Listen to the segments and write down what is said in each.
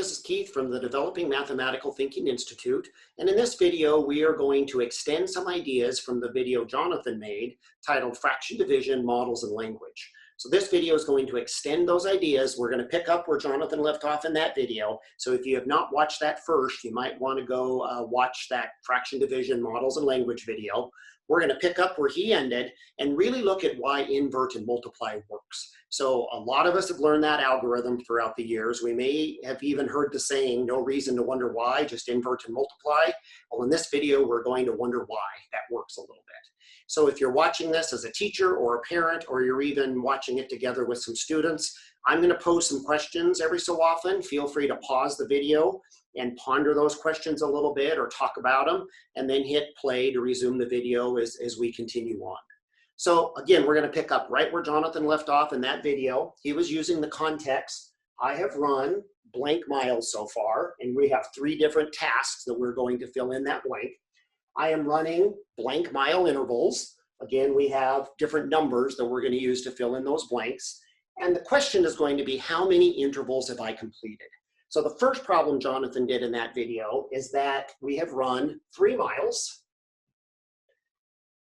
this is Keith from the Developing Mathematical Thinking Institute, and in this video we are going to extend some ideas from the video Jonathan made titled Fraction Division, Models and Language. So this video is going to extend those ideas. We're going to pick up where Jonathan left off in that video. So if you have not watched that first, you might want to go watch that Fraction Division, Models and Language video. We're going to pick up where he ended and really look at why invert and multiply works. So a lot of us have learned that algorithm throughout the years. We may have even heard the saying, no reason to wonder why, just invert and multiply. Well, in this video, we're going to wonder why that works a little bit. So if you're watching this as a teacher or a parent, or you're even watching it together with some students, I'm going to pose some questions every so often. Feel free to pause the video and ponder those questions a little bit or talk about them, and then hit play to resume the video as we continue on. So again, we're going to pick up right where Jonathan left off in that video. He was using the context. I have run blank miles so far, and we have 3 different tasks that we're going to fill in that blank. I am running blank mile intervals. Again, we have different numbers that we're going to use to fill in those blanks. And the question is going to be, how many intervals have I completed? So the first problem Jonathan did in that video is that we have run 3 miles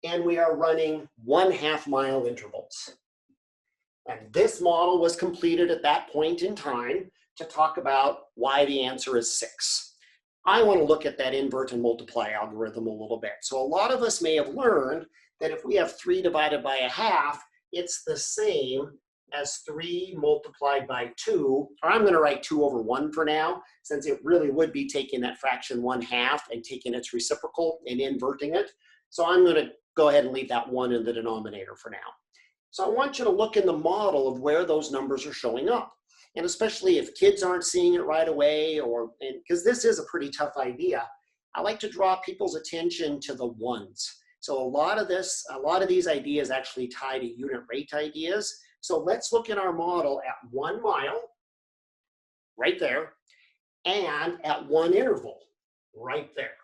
and we are running 1/2 mile intervals. And this model was completed at that point in time to talk about why the answer is 6. I want to look at that invert and multiply algorithm a little bit. So a lot of us may have learned that if we have 3 divided by 1/2, it's the same as 3 multiplied by 2, or I'm going to write 2 over 1 for now, since it really would be taking that fraction 1/2 and taking its reciprocal and inverting it. So I'm going to go ahead and leave that 1 in the denominator for now. So I want you to look in the model of where those numbers are showing up. And especially if kids aren't seeing it right away, or because this is a pretty tough idea, I like to draw people's attention to the ones. So a lot of these ideas actually tie to unit rate ideas. So let's look in our model at 1 mile, right there, and at 1 interval, right there.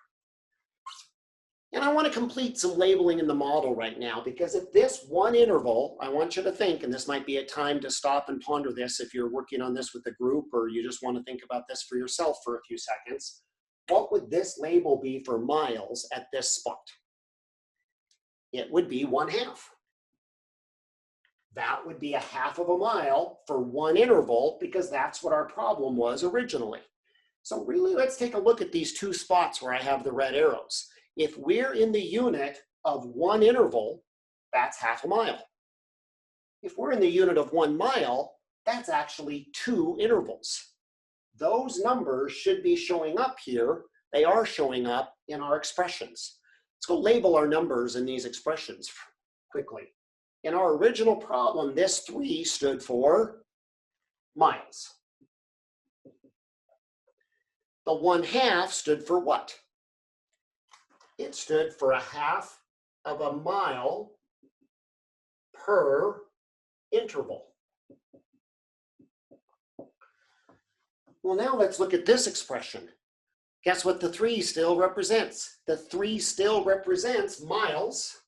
And I want to complete some labeling in the model right now, because at this 1 interval, I want you to think, and this might be a time to stop and ponder this if you're working on this with a group, or you just want to think about this for yourself for a few seconds. What would this label be for miles at this spot? It would be 1/2. That would be 1/2 of a mile for 1 interval, because that's what our problem was originally. So really, let's take a look at these 2 spots where I have the red arrows. If we're in the unit of 1 interval, that's 1/2 a mile. If we're in the unit of 1 mile, that's actually 2 intervals. Those numbers should be showing up here. They are showing up in our expressions. Let's go label our numbers in these expressions quickly. In our original problem, this 3 stood for miles. The 1/2 stood for what? It stood for 1/2 of a mile per interval. Well, now let's look at this expression. Guess what the 3 still represents? The 3 still represents miles.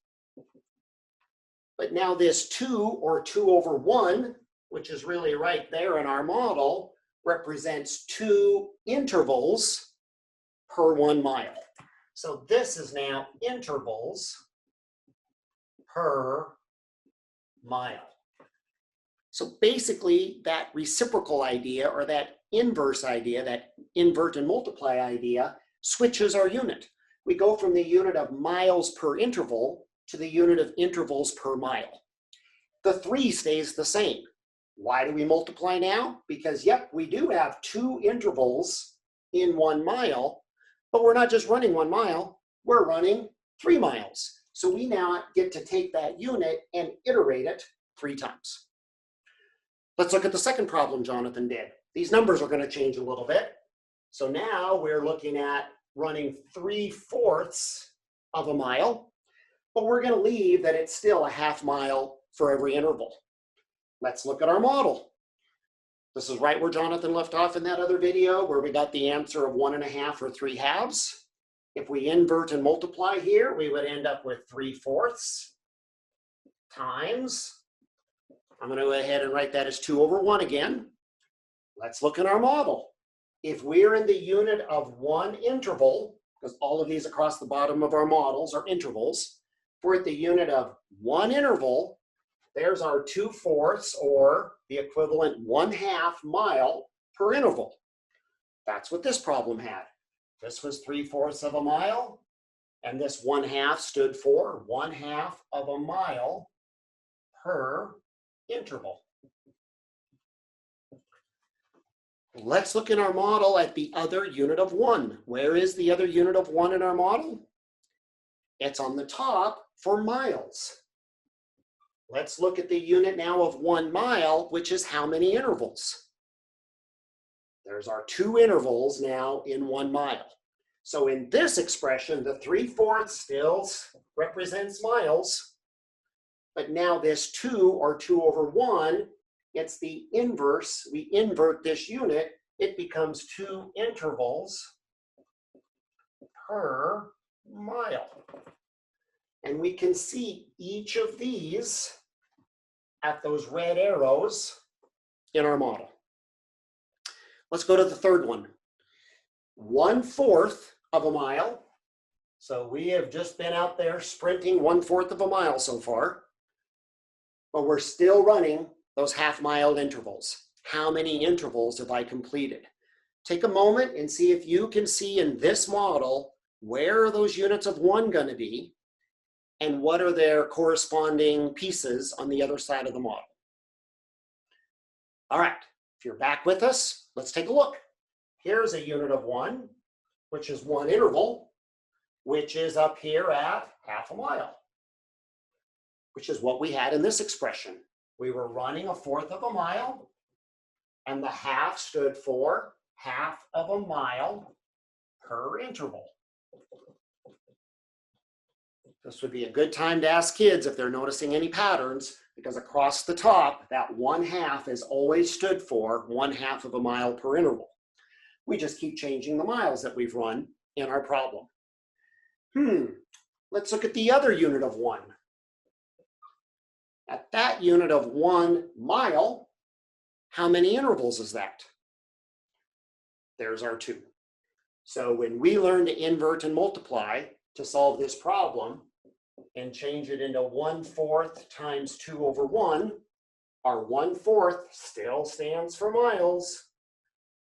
But now this 2, or 2 over 1, which is really right there in our model, represents 2 intervals per 1 mile. So this is now intervals per mile. So basically, that reciprocal idea, or that inverse idea, that invert and multiply idea, switches our unit. We go from the unit of miles per interval to the unit of intervals per mile. The 3 stays the same. Why do we multiply now? Because, yep, we do have 2 intervals in 1 mile, but we're not just running 1 mile, we're running 3 miles. So we now get to take that unit and iterate it 3 times. Let's look at the second problem Jonathan did. These numbers are going to change a little bit. So now we're looking at running 3/4 of a mile, but we're going to leave that it's still 1/2 mile for every interval. Let's look at our model. This is right where Jonathan left off in that other video, where we got the answer of 1/2 or 3/2. If we invert and multiply here, we would end up with 3/4 times, I'm going to go ahead and write that as 2 over 1 again. Let's look at our model. if we're in the unit of one interval, because all of these across the bottom of our models are intervals, if we're at the unit of one interval, there's our 2/4 or the equivalent 1/2 mile per interval. That's what this problem had. This was 3/4 of a mile, and this 1/2 stood for 1/2 of a mile per interval. Let's look in our model at the other unit of one. Where is the other unit of one in our model? It's on the top for miles. Let's look at the unit now of 1 mile, which is how many intervals? There's our 2 intervals now in 1 mile. So in this expression, the 3/4 still represents miles, but now this 2 or 2/1, it's the inverse. We invert this unit, it becomes 2 intervals per mile. And we can see each of these at those red arrows in our model. Let's go to the third one. 1/4 of a mile. So we have just been out there sprinting 1/4 of a mile so far, but we're still running those half-mile intervals. How many intervals have I completed? Take a moment and see if you can see in this model, where are those units of one going to be, and what are their corresponding pieces on the other side of the model. All right, if you're back with us, let's take a look. Here's a unit of one, which is one interval, which is up here at half a mile, which is what we had in this expression. We were running 1/4 of a mile, and the half stood for half of a mile per interval. This would be a good time to ask kids if they're noticing any patterns, because across the top, that 1/2 is always stood for 1/2 of a mile per interval. We just keep changing the miles that we've run in our problem. Let's look at the other unit of one. At that unit of 1 mile, how many intervals is that? There's our 2. So when we learn to invert and multiply to solve this problem and change it into 1/4 times 2/1, our 1/4 still stands for miles,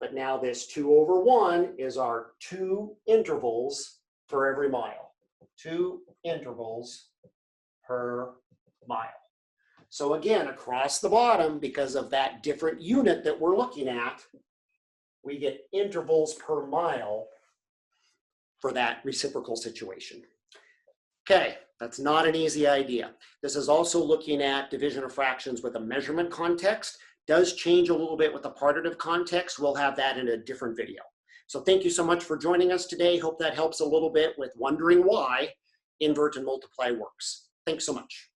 but now this 2/1 is our 2 intervals for every mile. 2 intervals per mile. So again, across the bottom, because of that different unit that we're looking at, we get intervals per mile for that reciprocal situation. Okay, that's not an easy idea. This is also looking at division of fractions with a measurement context. Does change a little bit with the partitive context. We'll have that in a different video. So thank you so much for joining us today. Hope that helps a little bit with wondering why invert and multiply works. Thanks so much.